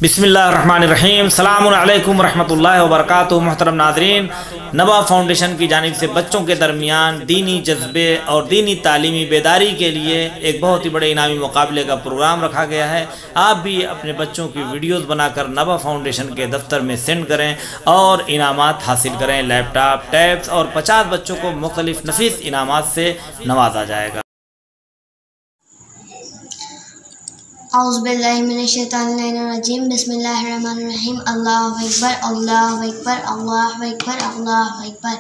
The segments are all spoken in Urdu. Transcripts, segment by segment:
بسم اللہ الرحمن الرحیم۔ السلام علیکم ورحمۃ اللہ وبرکاتہ۔ محترم ناظرین، نبا فاؤنڈیشن کی جانب سے بچوں کے درمیان دینی جذبے اور دینی تعلیمی بیداری کے لیے ایک بہت ہی بڑے انعامی مقابلے کا پروگرام رکھا گیا ہے۔ آپ بھی اپنے بچوں کی ویڈیوز بنا کر نبا فاؤنڈیشن کے دفتر میں سینڈ کریں اور انعامات حاصل کریں۔ لیپ ٹاپ، ٹیبس اور 50 بچوں کو مختلف نفیس انعامات سے نوازا جائے گا۔ اعوذ باللہ من الشیطان الرجیم، بسم اللہ الرحمن الرحیم۔ اللہ اکبر، اللہ اکبر، اللہ اکبر، اللہ اکبر۔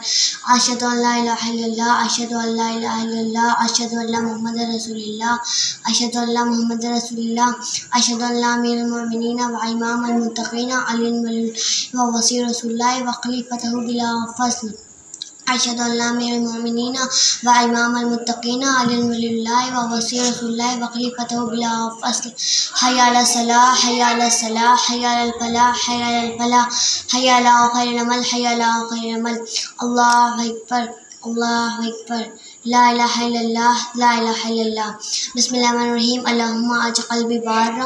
اشہد ان لا الہ الا اللہ، اشہد ان لا الہ الا اللہ، اشہد ان محمد رسول اللہ، اشہد ان محمد رسول اللہ، اشہد ان امیر المؤمنین و امام المتقین علی و وصی رسول اللہ و خلیفتہ بلا فصل، اشہد ان امیر المؤمنین و امام المتقین علی ولی اللہ و وصی رسول اللہ و خلیفتہ بلا فصل۔ حی علی الصلاۃ، حی علی الصلاۃ، حی علی الفلاح، حی علی الفلاح، حی علی خیر العمل، حی علی خیر العمل۔ اللہ اکبر، اللہ اکبر، لا الہ الا اللہ، لا الہ الا اللہ۔ بسم اللہ الرحمن الرحیم۔ اللہم آج قلبی بارم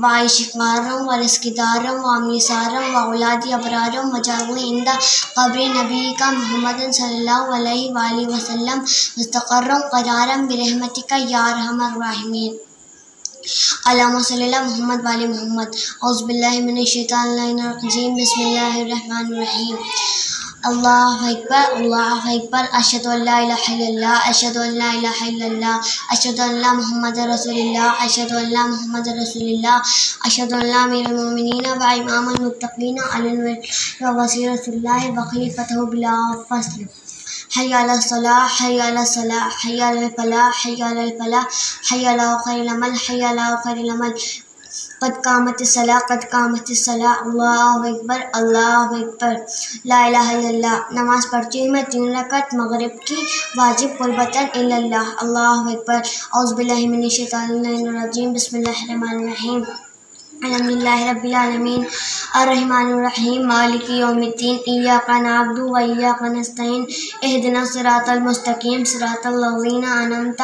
وعیش قارم ورزق دارم وعمل سارم واولادی ابرارم وجعلنی عند قبر نبی کا محمد صلی اللہ علیہ وآلہ وسلم مستقرم قرارم برحمتک یا ارحم الراحمین۔ اللہم صلی اللہ محمد وآل محمد۔ اعوذ باللہ من الشیطان الرجیم، بسم اللہ الرحمن الرحیم۔ اللہ اکبر، اللہ اکبر، اشہد ان لا الہ الا اللہ، اشہد ان لا الہ الا اللہ، اشہد ان محمد رسول اللہ، اشہد ان محمد رسول اللہ، اشہد ان امیر المؤمنین و امام المتقین علی و وصی رسول اللہ و خلیفتہ بلا فصل۔ حی علی الصلاۃ، حی علی الصلاۃ، حی علی الفلاح، حی علی الفلاح، حی علی خیر العمل، حی علی خیر العمل۔ قد قامت الصلاۃ، قد قامت الصلاۃ۔ اللہ اکبر، اللہ اکبر، لا الہ الا اللہ۔ نماز پڑھتی ہوں میں 3 رکعت مغرب کی واجب قربتاً الی اللہ۔ اللہ اکبر۔ اعوذ باللہ من الشیطان الرجیم، بسم اللہ الرحمن الرحیم۔ الحمدللہ رب العالمین، الرحمن الرحیم، مالک یوم الدین، ایاک نعبد و ایاک نستعین، اہدنا الصراط المستقیم، صراط الذین انعمت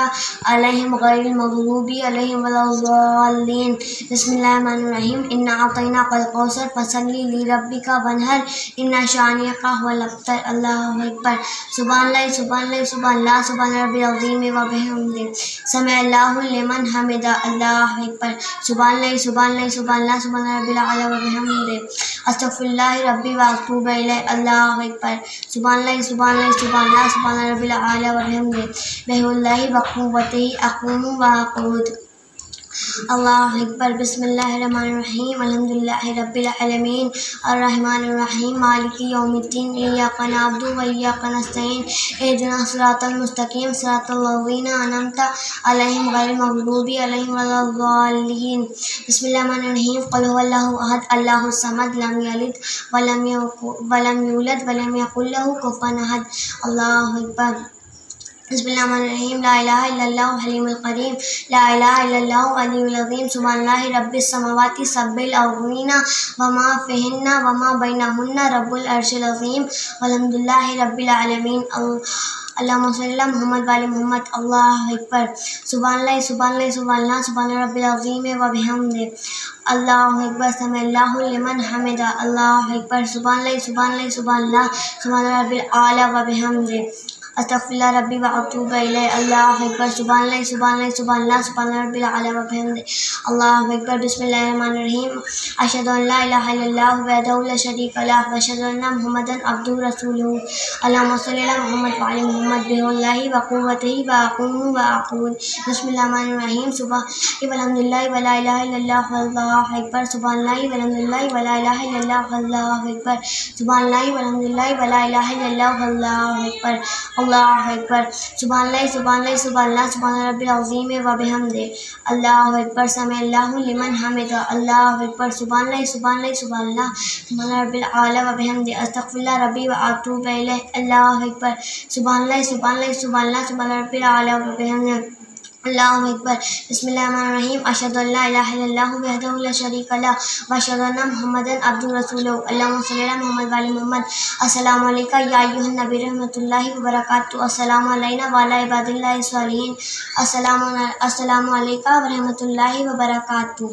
علیہم غیر المغضوب علیہم ولا الضالین۔ بسم اللہ الرحمن الرحیم۔ انا اعطیناک الکوثر فصل لربک وانحر ان شانئک ھو الابتر۔ اللہ اکبر۔ سبحان اللہ، سبحان اللہ، سبحان اللہ، سبحان ربی العظیم و بحمدہ، سمع اللہ لمن حمدہ۔ اللہ اکبر۔ سبحان اللہ، سبحان اللہ، سبحان اللہ، سبحان ربی الاعلی و بحمدہ، استغفر اللہ ربی و اتوب الیہ۔ اللہ اکبر۔ سبحان اللہ، سبحان اللہ، سبحان اللہ، سبحان ربی الاعلی و بحمدہ، بحول اللہ و قوتہ اقوم و اقعد۔ اللہ اکبر۔ بسم اللہ الرحمن الرحیم۔ الحمدللہ رب العالمین، الرحمن الرحیم، مالک یوم الدین، ایاک نعبد و ایاک نستعین، اہدنا الصراط المستقیم، صراط الذین انعمت علیہم غیر المغضوب علیہم ولا الضالین۔ بسم اللہ الرحمن الرحیم۔ قل ھو اللہ احد، اللہ الصمد، لم یلد ولم یولد ولم یکن لہ کفوا احد۔ اللہ اکبر۔ بسم اللہ الرحمن الرحیم۔ لا الہ الا اللہ حلیم الکریم، لا الہ الا اللہ علی العظیم، سبحان اللہ رب السماوات سبع الارضین وما فیہن وما بینہن رب العرش العظیم، والحمدللہ رب العالمین۔ اللہم صلی اللہ محمد وآل محمد۔ اللہ اکبر۔ سبحان اللہ، سبحان اللہ، سبحان اللہ، سبحان ربی العظیم و بحمدہ۔ اللہ اکبر۔ سمع اللہ لمن حمدہ۔ اللہ اکبر۔ سبحان اللہ، سبحان اللہ، سبحان اللہ، سبحان ربی الاعلی و بحمدہ، استغفر اللہ ربی و اتوب الیہ۔ اللہ اکبر۔ سبحان اللہ، سبحان اللہ، سبحان اللہ، سبحان ربی الاعلی و بحمدہ۔ اللہ اکبر۔ بسم اللہ الرحمن الرحیم۔ اشہد ان لا الہ الا اللہ وحدہ لا شریک لہ واشہد ان محمدا عبدہ ورسولہ۔ اللہم صلی علی محمد وعلی محمد، بحول اللہ و قوتہ و اقوم و اقعد۔ بسم اللہ الرحمن الرحیم۔ سبحان والحمدللہ ولا الہ الا اللہ واللہ اکبر۔ سبحان اللہ والحمدللہ ولا الہ الا اللہ واللہ اکبر۔ سبحان اللہ والحمدللہ ولا الہ الا اللہ واللہ اکبر۔ اللہ اکبر۔ سبحان اللہ، سبحان اللہ، سبحان اللہ، سبحان ربی العظیم و بحمدہ۔ اللہ اکبر۔ سمع اللہ لمن حمدہ۔ اللہ اکبر۔ سبحان اللہ، سبحان اللہ، سبحان اللہ، سبحان ربی الاعلی و بحمدہ، استغفر اللہ ربی و اتوب الیہ۔ اللہ اکبر۔ سبحان اللہ، سبحان اللہ، سبحان اللہ، سبحان ربی الاعلی و بحمدہ۔ اللہ اکبر۔ بسم اللہ الرحمن الرحیم۔ اشہد ان لا الہ الا اللہ وحدہ لا شریک لہ واشہد ان محمدا عبدہ ورسولہ۔ اللہم صلی علی محمد وعلی محمد۔ السلام علیکم یا ایھا النبی رحمۃ اللہ وبرکاتہ۔ السلام علینا وعلی عباد اللہ الصالحین۔ السلام علیکم ورحمۃ اللہ وبرکاتہ۔